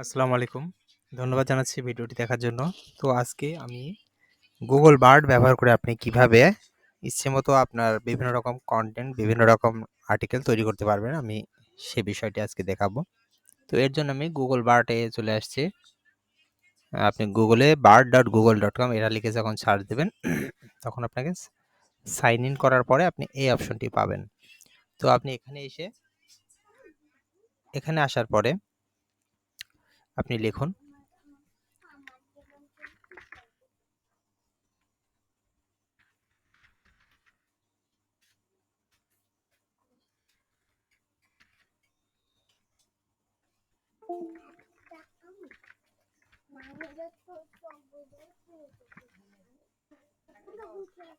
আসসালামু আলাইকুম। ধন্যবাদ জানাচ্ছি ভিডিওটি দেখার জন্য। তো আজকে আমি Google বার্ড ব্যবহার করে আপনি কিভাবে ইচ্ছেমতো আপনার বিভিন্ন রকম কনটেন্ট, বিভিন্ন রকম আর্টিকেল তৈরি করতে পারবেন, আমি সে বিষয়টি আজকে দেখাবো। তো এর জন্য আমি Google বার্ডে চলে আসছি। আপনি গুগলে bird.google.com এটা লিখে যখন সার্চ দেবেন, তখন আপনাকে সাইন ইন করার পরে আপনি এই অপশনটি পাবেন। তো আপনি এখানে আসার পরে আপনি লিখুন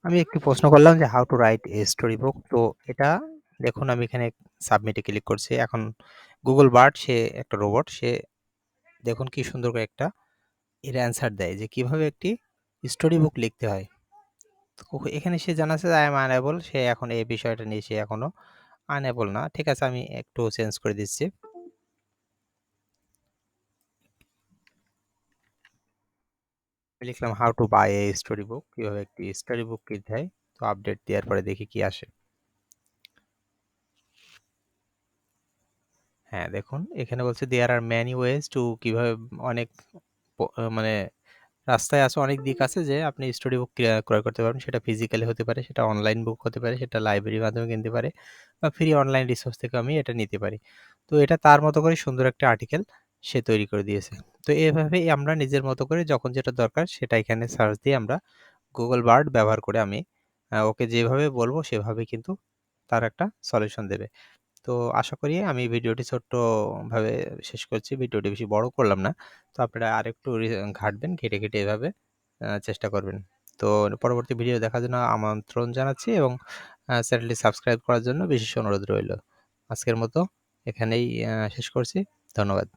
আমি একটু প্রশ্ন করলাম যে how to write a story বুক। তো এটা দেখুন, আমি এখানে সাবমিটে ক্লিক করছি। এখন গুগল বার্ড সে একটা রোবট, সে দেখুন কি সুন্দর করে একটা এর অ্যান্সার দেয় যে কিভাবে একটি স্টোরি বুক লিখতে হয়। তো এখানে সে জানাচ্ছে যে আই এম আনএবল, সে এখন এই বিষয়টা নিয়ে সে এখনো আনএবল না। ঠিক আছে, আমি একটু চেঞ্জ করে দিচ্ছি। লিখলাম how to buy a story book, কিভাবে একটি স্টোরি বুক কিনতে হয়। তো আপডেট দেওয়ার পরে দেখি কি আসে। হ্যাঁ, দেখুন এখানে বলছে দেয়ার আর ম্যানি ওয়েজ টু, কিভাবে অনেক মানে রাস্তায় আছে, অনেক দিক আছে যে আপনি স্টোরি বুক ক্রয় করতে পারবেন। সেটা ফিজিক্যালি হতে পারে, সেটা অনলাইন বুক হতে পারে, সেটা লাইব্রেরির মাধ্যমে কিনতে পারে, বা ফ্রি অনলাইন রিসোর্স থেকে আমি এটা নিতে পারি। তো এটা তার মতো করে সুন্দর একটা আর্টিকেল সে তৈরি করে দিয়েছে। তো এভাবেই আমরা নিজের মতো করে যখন যেটা দরকার সেটা এখানে সার্চ দিয়ে আমরা গুগল বার্ড ব্যবহার করে আমি ওকে যেভাবে বলবো সেভাবে কিন্তু তার একটা সলিউশন দেবে। তো আশা করি আমি ভিডিওটি ছোট্টভাবে শেষ করছি। ভিডিওটি বেশি বড় করলাম না। তো আপনারা আরেকটু ঘাঁটবেন, ঘেঁটে এভাবে চেষ্টা করবেন। তো পরবর্তী ভিডিও দেখার জন্য আমন্ত্রণ জানাচ্ছি, এবং চ্যানেলটি সাবস্ক্রাইব করার জন্য বিশেষ অনুরোধ রইল। আজকের মতো এখানেই শেষ করছি। ধন্যবাদ।